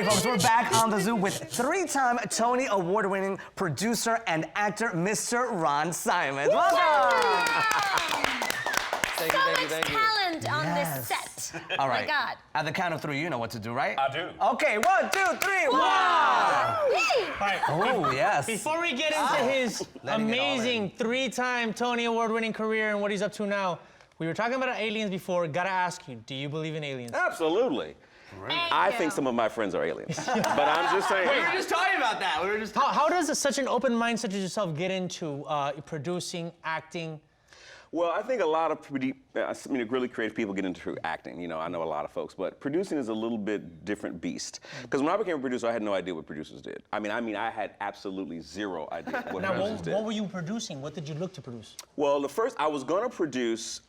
folks, we're back on the Zoo with three-time Tony Award-winning producer and actor, Mr. Ron Simons. Welcome! Thank you. Talent on this set. All right. My God. At the count of three, you know what to do, right? I do. Okay, 1, 2, 3, wow! Oh, yes. Before we get into his amazing three-time Tony Award-winning career and what he's up to now, we were talking about aliens before. Gotta ask you, do you believe in aliens? Absolutely. I think some of my friends are aliens. But I'm just saying. We were just talking about that. How does such an open mind such as yourself get into producing, acting? Well, I think a lot of really creative people get into acting. You know, I know a lot of folks, but producing is a little bit different beast. Because when I became a producer, I had no idea what producers did. I mean, I had absolutely zero idea what producers did. What were you producing? What did you look to produce? Well, I was going to produce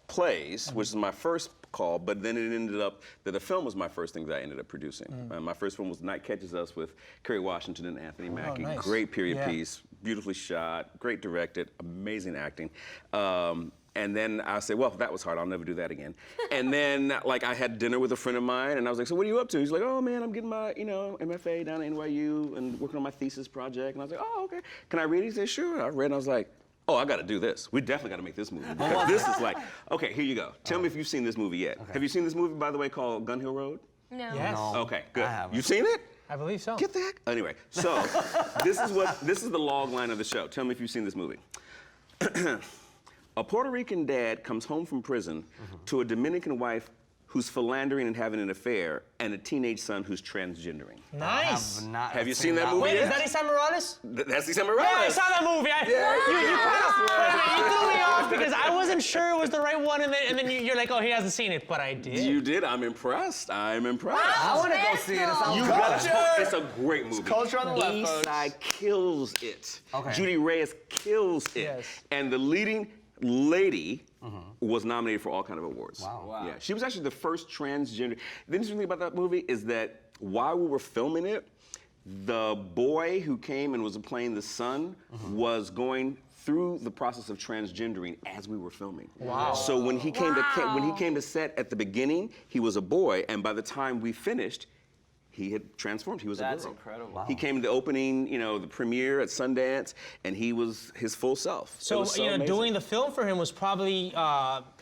plays, which is my first call, but then it ended up that the film was my first thing that I ended up producing. My first film was Night Catches Us with Kerry Washington and Anthony Mackie. Nice. Great period piece, beautifully shot, great directed, amazing acting. And then I said, well, that was hard. I'll never do that again. And then, like, I had dinner with a friend of mine, and I was like, so what are you up to? He's like, oh, man, I'm getting my, MFA down at NYU and working on my thesis project. And I was like, oh, okay. Can I read it? He said, sure. And I read, and I was like, oh, I got to do this. We definitely got to make this movie. Because this is like, okay, here you go. Tell me if you've seen this movie yet. Okay. Have you seen this movie, by the way, called Gun Hill Road? No. Yes. No. Okay, good. I haven't. You've seen it? I believe so. Get the heck. Anyway, so this is the log line of the show. Tell me if you've seen this movie. A Puerto Rican dad comes home from prison to a Dominican wife who's philandering and having an affair, and a teenage son who's transgendering. Nice. Have you seen that movie Wait, yet? is that Isan Morales? That's Isan Morales. Yeah, I saw that movie. You threw me off because I wasn't sure it was the right one, and then you're like, oh, he hasn't seen it, but I did. You did. I'm impressed. I'm impressed. I want to go see it. It sounds You good. got It's a great movie. Culture on the left, East folks. Side kills it. Okay. Judy Reyes kills it. Yes. And the leading lady was nominated for all kind of awards. Wow. Yeah, she was actually the first transgender. The interesting thing about that movie is that while we were filming it, the boy who came and was playing the son was going through the process of transgendering as we were filming. Wow. So when he came to set at the beginning, he was a boy, and by the time we finished, he had transformed. He was a girl. That's incredible. Wow. He came to the opening, the premiere at Sundance, and he was his full self. So, amazing. doing the film for him was probably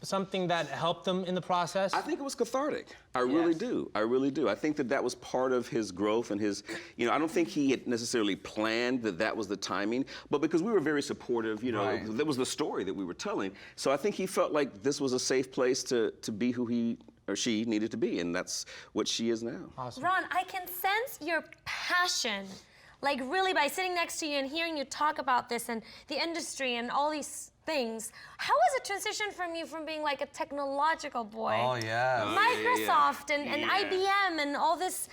something that helped him in the process? I think it was cathartic. I really do. I think that was part of his growth and his, I don't think he had necessarily planned that was the timing, but because we were very supportive, that was the story that we were telling. So I think he felt like this was a safe place to be who he or she needed to be, and that's what she is now. Awesome. Ron, I can sense your passion, like really by sitting next to you and hearing you talk about this and the industry and all these things. How was it transition from being like a technological boy? Oh, yeah. Microsoft and IBM and all this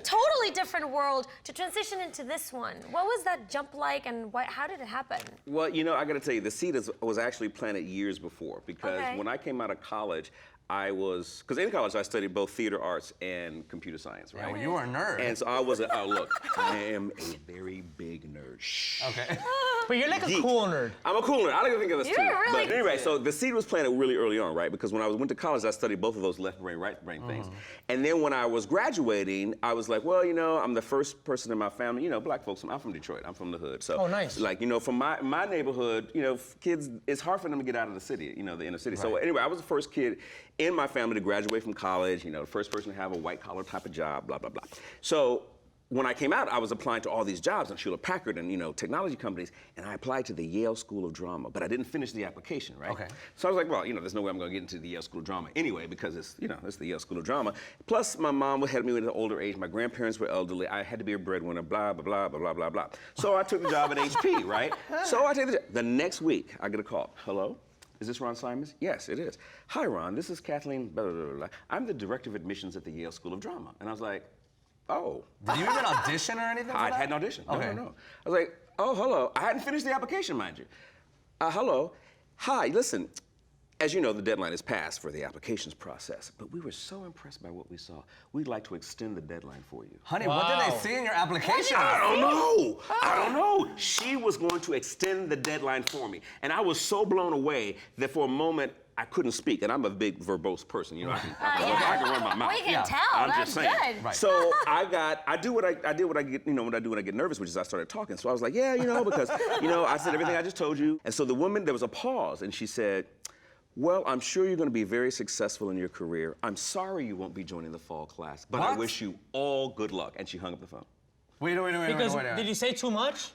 totally different world to transition into this one. What was that jump like, and how did it happen? Well, I got to tell you, the seed was actually planted years before, because when I came out of college, because in college I studied both theater arts and computer science, right? Yeah, well, you were a nerd. And so I was look, I am a very big nerd. Shh. Okay. But you're like a cool nerd. I'm a cool nerd. I don't even think of this too. Really But anyway, so the seed was planted really early on, right? Because when I went to college, I studied both of those left brain, right brain things. And then when I was graduating, I was like, well, I'm the first person in my family, black folks. I'm from Detroit. I'm from the hood. So, nice. Like, from my neighborhood, kids, it's hard for them to get out of the city, the inner city. Right. So anyway, I was the first kid in my family to graduate from college, the first person to have a white collar type of job, blah, blah, blah. So when I came out, I was applying to all these jobs at Hewlett Packard and, technology companies, and I applied to the Yale School of Drama, but I didn't finish the application, right? Okay. So I was like, well, there's no way I'm gonna get into the Yale School of Drama anyway, because it's, it's the Yale School of Drama. Plus, my mom had me at an older age, my grandparents were elderly, I had to be a breadwinner, blah, blah, blah, blah, blah, blah, blah. So I took the job at HP, right? So I take the job. The next week, I get a call. Hello? Is this Ron Simons? Yes, it is. Hi, Ron, this is Kathleen, blah, blah, blah, blah. I'm the director of admissions at the Yale School of Drama. And I was like, oh. Did you even audition or anything for I that? hadn't auditioned. Okay. No. I was like, oh, hello. I hadn't finished the application, mind you. Hello. Hi, listen. As you know, the deadline is passed for the applications process, but we were so impressed by what we saw, we'd like to extend the deadline for you. Honey, what did they see in your application? I don't know. She was going to extend the deadline for me. And I was so blown away that for a moment, I couldn't speak, and I'm a big verbose person. You know, I can run my mouth. We can tell. I'm That's just saying. good. Right. So I did what I get, you know, what I do when I get nervous, which is I started talking. So I was like, yeah, you know, because, you know, I said everything I just told you. And so the woman, there was a pause, and she said, well, I'm sure you're going to be very successful in your career. I'm sorry you won't be joining the fall class, but I What? wish you all good luck. And she hung up the phone. Wait. Because did you say too much?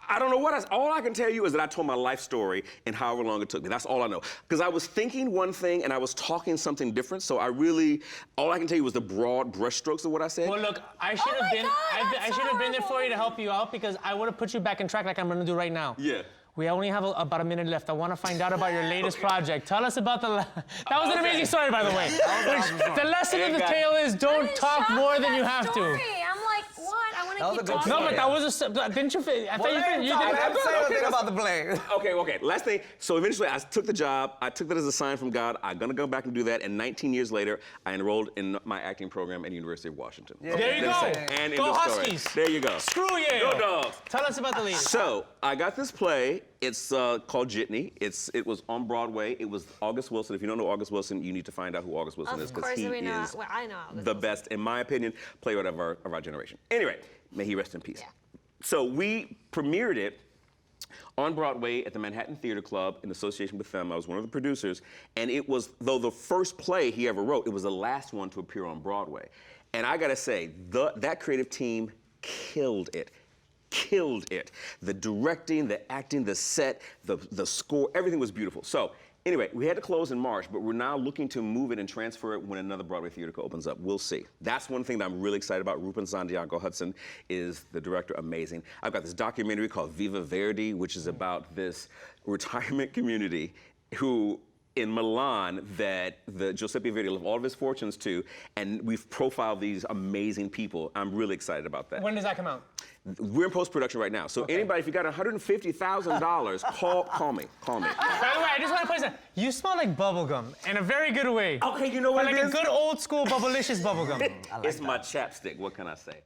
I don't know what all I can tell you is that I told my life story and however long it took me. That's all I know. Because I was thinking one thing and I was talking something different. So all I can tell you was the broad brushstrokes of what I said. Well, look, I should have been. I should have been there for you to help you out because I would have put you back in track like I'm gonna do right now. Yeah. We only have about a minute left. I want to find out about your latest project. Tell us about that was an amazing story, by the way. The lesson of the tale is don't talk more than you have to. I'm like, what? I want to keep talking. No, but that was didn't you? I thought you Let's say did. something about the play. Okay. Last thing. So eventually I took the job. I took that as a sign from God. I'm going to go back and do that. And 19 years later, I enrolled in my acting program at the University of Washington. Yeah. There you go. And Go end of story. Huskies. There you go. Screw Yale. Go Dogs. Tell us about the latest. So I got this play. It's called Jitney. It was on Broadway. It was August Wilson. If you don't know August Wilson, you need to find out who August Wilson is Of because course, he we know. is Well, I know August the Wilson. best, in my opinion, playwright of our generation. Anyway, may he rest in peace. Yeah. So we premiered it on Broadway at the Manhattan Theater Club in association with them. I was one of the producers, and it was, though the first play he ever wrote, it was the last one to appear on Broadway. And I gotta say, that creative team killed it. The directing, the acting, the set, the score, everything was beautiful. So anyway, we had to close in March, but we're now looking to move it and transfer it when another Broadway theater opens up. We'll see. That's one thing that I'm really excited about. Rupen Santiago Hudson is the director, amazing. I've got this documentary called Viva Verdi, which is about this retirement community who in Milan that the Giuseppe Verdi left all of his fortunes to, and we've profiled these amazing people. I'm really excited about that. When does that come out? We're in post-production right now. So anybody, if you got $150,000, call me. By the way, I just want to place that you smell like bubblegum in a very good way. Okay, you know what But it like is? a good old school bubblicious bubblegum. It's my chapstick. What can I say?